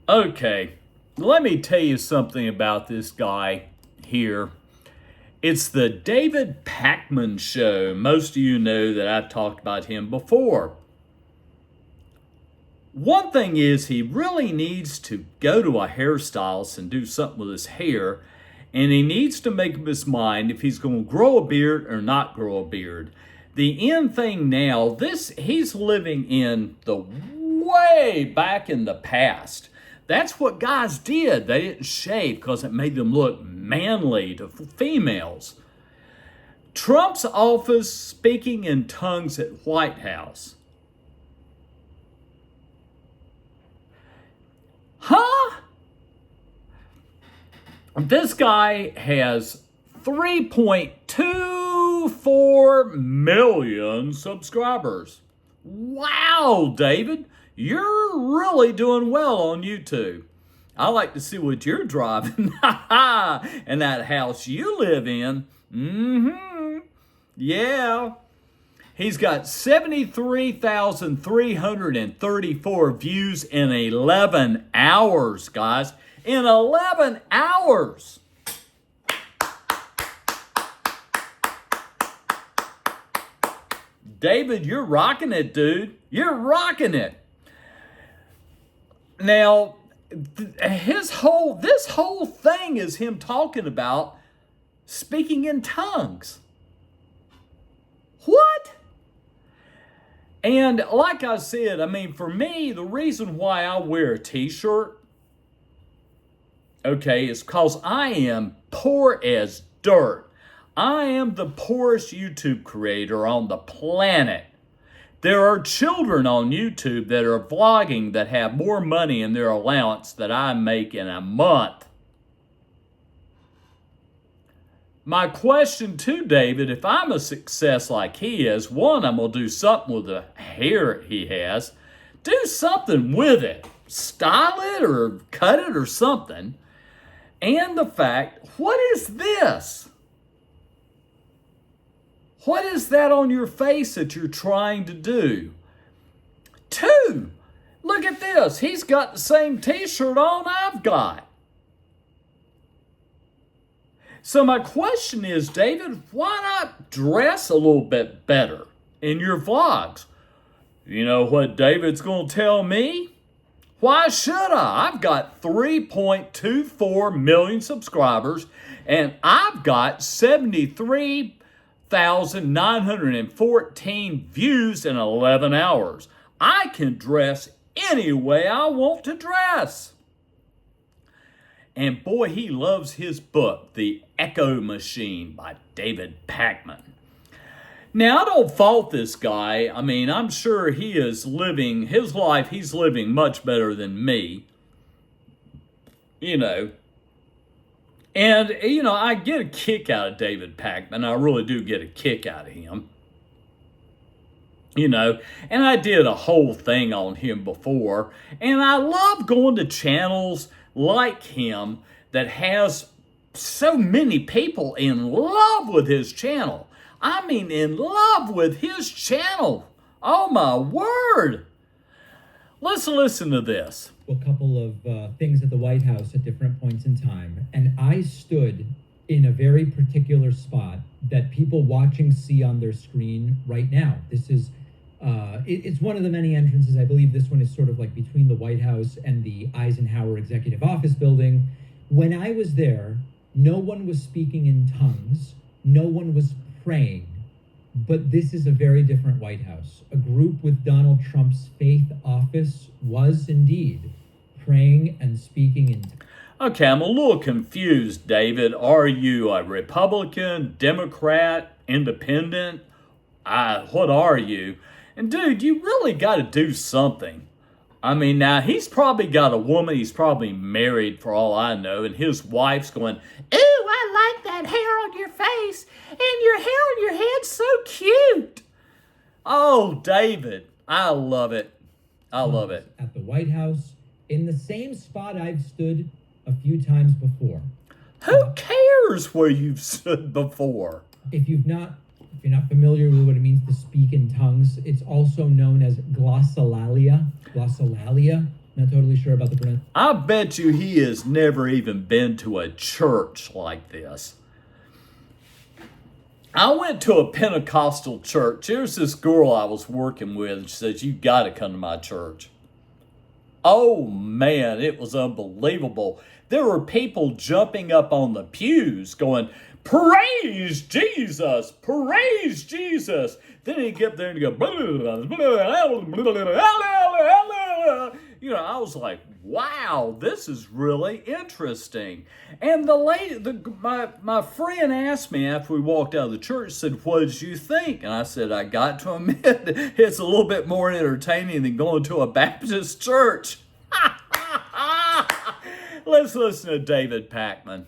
Okay, let me tell you something about this guy here. It's the David Pakman Show. Most of you know that I've talked about him before. One thing is, he really needs to go to a hairstylist and do something with his hair, and he needs to make up his mind if he's going to grow a beard or not grow a beard. The end thing now, he's living in the way back in the past. That's what guys did. They didn't shave because it made them look manly to females. Trump's office speaking in tongues at White House. Huh? This guy has 3.24 million subscribers. Wow, David, you're really doing well on YouTube. I like to see what you're driving and that house you live in. Yeah. He's got 73,334 views in 11 hours, guys. In 11 hours. David, you're rocking it, dude. You're rocking it. Now, this whole thing is him talking about speaking in tongues. What? And like I said, I mean, for me, the reason why I wear a t-shirt, okay, is because I am poor as dirt. I am the poorest YouTube creator on the planet. There are children on YouTube that are vlogging that have more money in their allowance than I make in a month. My question to David, if I'm a success like he is, one, I'm going to do something with the hair he has. Do something with it. Style it or cut it or something. And the fact, what is this? What is that on your face that you're trying to do? Two, look at this. He's got the same t-shirt on I've got. So my question is, David, why not dress a little bit better in your vlogs? You know what David's going to tell me? Why should I? I've got 3.24 million subscribers, and I've got 73,914 views in 11 hours. I can dress any way I want to dress. And boy, he loves his book, The Echo Machine by David Pakman. Now, I don't fault this guy. I mean, I'm sure he is living his life. He's living much better than me. You know. And, you know, I get a kick out of David Pakman. I really do get a kick out of him. You know, and I did a whole thing on him before. And I love going to channels like him that has so many people in love with his channel. I mean, in love with his channel. Oh my word. Let's listen to this. A couple of things at the White House at different points in time, and I stood in a very particular spot that people watching see on their screen right now. This is it's one of the many entrances. I believe this one is sort of like between the White House and the Eisenhower Executive Office building. When I was there, no one was speaking in tongues. No one was praying. But this is a very different White House. A group with Donald Trump's faith office was indeed praying and speaking in tongues. Okay, I'm a little confused, David. Are you a Republican, Democrat, Independent? What are you? And dude, you really got to do something. I mean, now he's probably got a woman, he's probably married for all I know, and his wife's going, "Ooh, I like that hair on your face, and your hair on your head's so cute." Oh, David, I love it. I love it. At the White House, in the same spot I've stood a few times before. Who cares where you've stood before? If you're not familiar with what it means to speak in tongues, it's also known as glossolalia. Glossolalia. Not totally sure about the pronunciation. I bet you he has never even been to a church like this. I went to a Pentecostal church. Here's this girl I was working with. She says, "You got to come to my church." Oh man, it was unbelievable. There were people jumping up on the pews going, "Praise Jesus! Praise Jesus!" Then he'd get up there and go, you know, I was like, wow, this is really interesting. And the lady, my friend asked me after we walked out of the church, said, "What did you think?" And I said, "I got to admit, it's a little bit more entertaining than going to a Baptist church." Let's listen to David Pakman.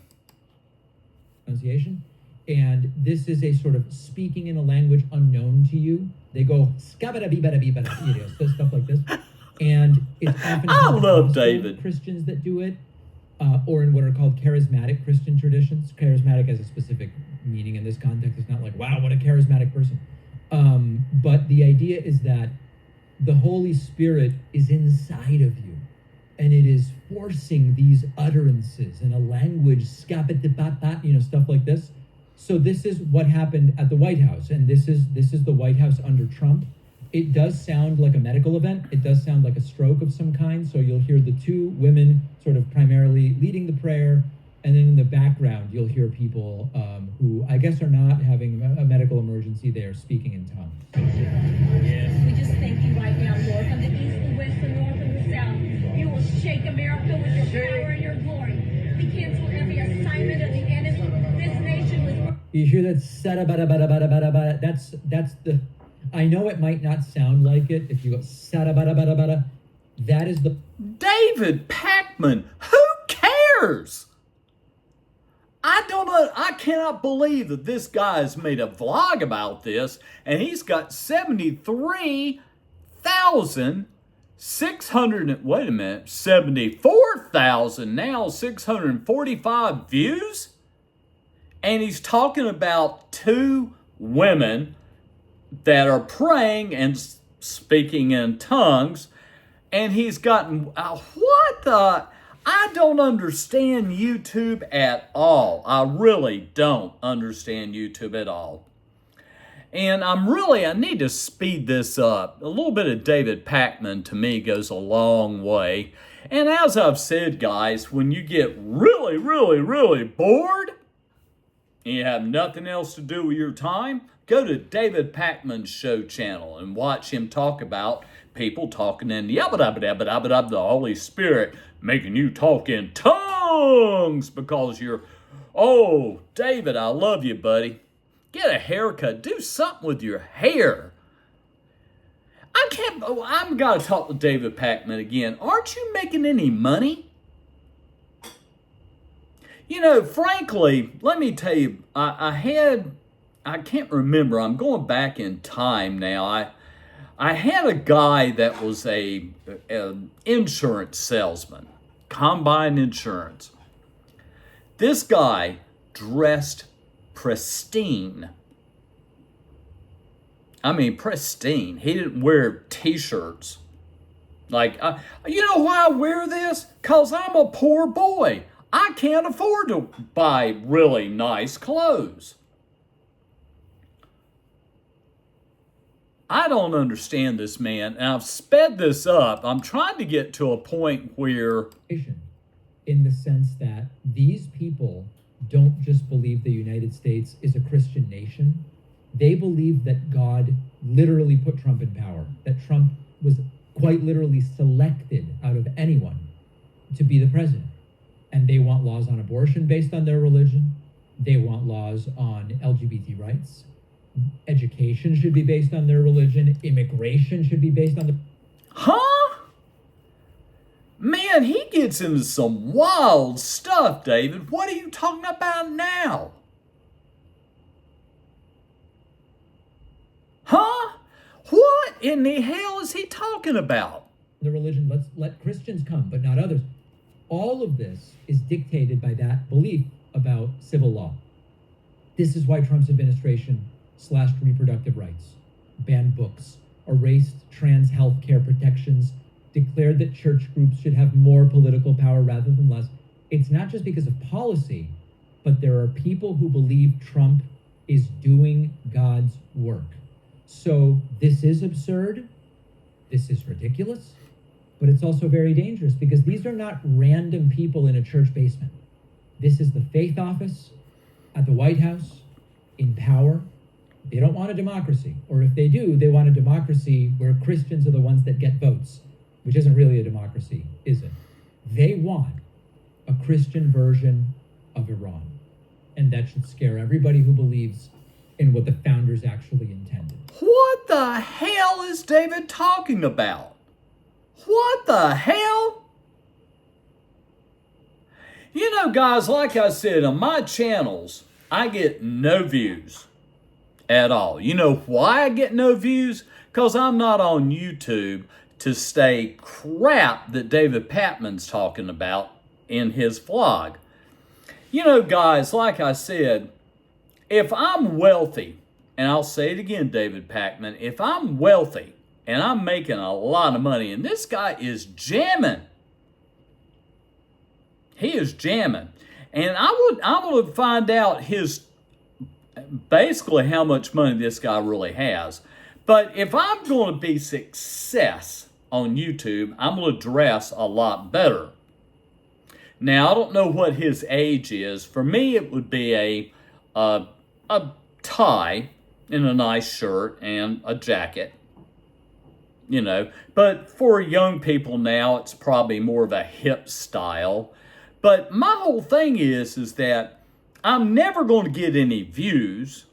Pronunciation. And this is a sort of speaking in a language unknown to you. They go, "Skabada-bee-bada-bee-bada," you know, stuff like this. And it's often I love David. Christians that do it, or in what are called charismatic Christian traditions. Charismatic has a specific meaning in this context. It's not like, wow, what a charismatic person. But the idea is that the Holy Spirit is inside of you, and it is forcing these utterances in a language, you know, stuff like this. So this is what happened at the White House, and this is the White House under Trump. It does sound like a medical event. It does sound like a stroke of some kind. So you'll hear the two women sort of primarily leading the prayer, and then in the background you'll hear people who I guess are not having a medical emergency. They are speaking in tongues. We just thank you right now, Lord, from the east, the west, the north, and the south. You will shake America with your power and your glory. We cancel every assignment of the enemy. This nation was... You hear that? Sada-bada-bada-bada-bada-bada. That's the... I know it might not sound like it if you go sada-bada-bada-bada. That is the... David Pakman, who cares? I don't know. I cannot believe that this guy's made a vlog about this, and he's got 74,645 now 645 views, and he's talking about two women that are praying and speaking in tongues, and he's gotten what the... I don't understand YouTube at all. I really don't understand YouTube at all. And I need to speed this up. A little bit of David Pakman to me goes a long way. And as I've said, guys, when you get really, really, really bored and you have nothing else to do with your time, go to David Pakman Show channel and watch him talk about people talking in the Holy Spirit making you talk in tongues because you're, oh, David, I love you, buddy. Get a haircut. Do something with your hair. I've got to talk to David Pakman again. Aren't you making any money? You know, frankly, let me tell you, I can't remember. I'm going back in time now. I had a guy that was an insurance salesman, Combine Insurance. This guy dressed pristine. I mean, pristine. He didn't wear t-shirts. Like, you know why I wear this? Because I'm a poor boy. I can't afford to buy really nice clothes. I don't understand this man, and I've sped this up. I'm trying to get to a point where... In the sense that these people don't just believe the United States is a Christian nation. They believe that God literally put Trump in power, that Trump was quite literally selected out of anyone to be the president. And they want laws on abortion based on their religion. They want laws on LGBT rights. Education should be based on their religion. Immigration should be based on the... Huh? Man, he gets into some wild stuff, David. What are you talking about now? Huh? What in the hell is he talking about? The religion, let's let Christians come, but not others. All of this is dictated by that belief about civil law. This is why Trump's administration slashed reproductive rights, banned books, erased trans health care protections, declared that church groups should have more political power rather than less. It's not just because of policy, but there are people who believe Trump is doing God's work. So this is absurd. This is ridiculous, but it's also very dangerous because these are not random people in a church basement. This is the faith office at the White House in power. They don't want a democracy, or if they do, they want a democracy where Christians are the ones that get votes, which isn't really a democracy, is it? They want a Christian version of Iran, and that should scare everybody who believes in what the founders actually intended. What the hell is David talking about? What the hell? You know, guys, like I said, on my channels, I get no views at all. You know why I get no views? Because I'm not on YouTube to say crap that David Pakman's talking about in his vlog. You know, guys, like I said, if I'm wealthy, and I'll say it again, David Pakman, if I'm wealthy and I'm making a lot of money, and this guy is jamming, he is jamming, and I would find out basically how much money this guy really has. But if I'm going to be success on YouTube, I'm going to dress a lot better. Now, I don't know what his age is. For me, it would be a tie and a nice shirt and a jacket, you know. But for young people now, it's probably more of a hip style. But my whole thing is that I'm never going to get any views,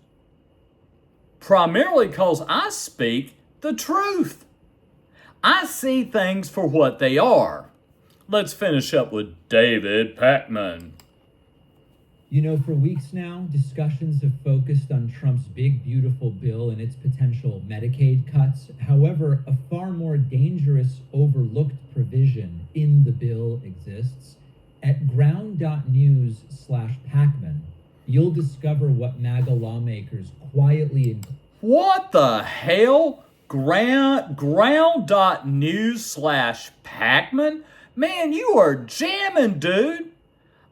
primarily because I speak the truth. I see things for what they are. Let's finish up with David Pakman. You know, for weeks now, discussions have focused on Trump's big, beautiful bill and its potential Medicaid cuts. However, a far more dangerous, overlooked provision in the bill exists. At ground.news/Pakman, you'll discover what MAGA lawmakers quietly... What the hell? Ground.news/Pakman? Man, you are jamming, dude.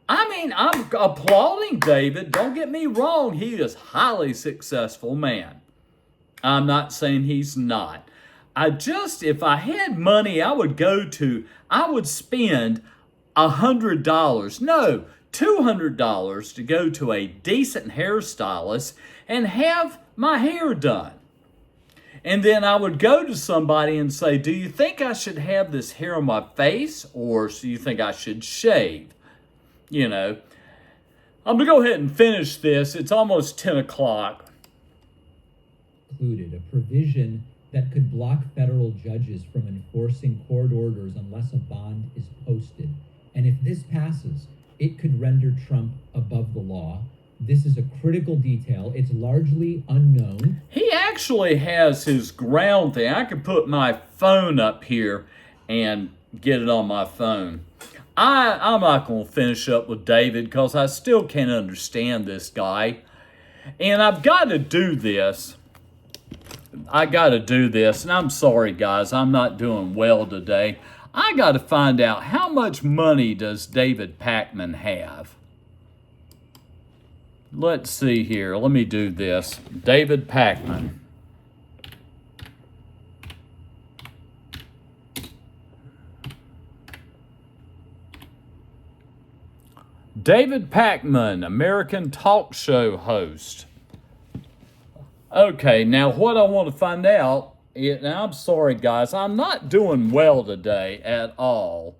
I mean, I'm applauding David. Don't get me wrong. He is a highly successful man. I'm not saying he's not. If I had money, I would spend $100, no, $200 to go to a decent hairstylist and have my hair done. And then I would go to somebody and say, do you think I should have this hair on my face, or do you think I should shave? You know, I'm going to go ahead and finish this. It's almost 10 o'clock. Included a provision that could block federal judges from enforcing court orders unless a bond is posted. And if this passes, it could render Trump above the law. This is a critical detail. It's largely unknown. He actually has his ground thing. I could put my phone up here and get it on my phone. I'm not going to finish up with David because I still can't understand this guy. And I've got to do this. And I'm sorry, guys. I'm not doing well today. I got to find out how much money does David Pakman have. Let's see here. Let me do this. David Pakman. David Pakman, American talk show host. Okay, now what I want to find out, and I'm sorry guys, I'm not doing well today at all.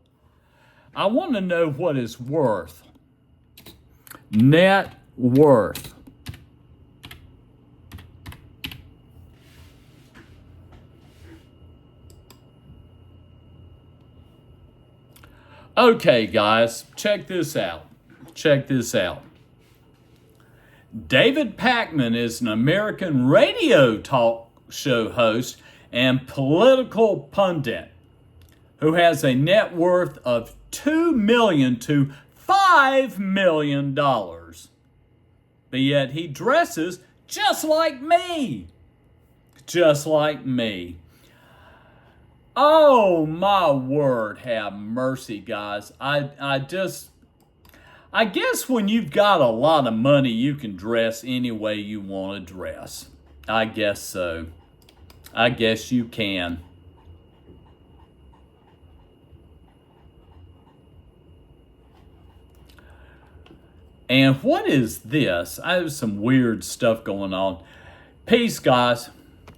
I want to know what his worth. Net worth. Okay, guys, check this out. David Pakman is an American radio talk show host and political pundit who has a net worth of $2 million to $5 million. But yet he dresses just like me. Just like me. Oh, my word, have mercy, guys. I guess when you've got a lot of money, you can dress any way you want to dress. I guess so. I guess you can. And what is this? I have some weird stuff going on. Peace, guys.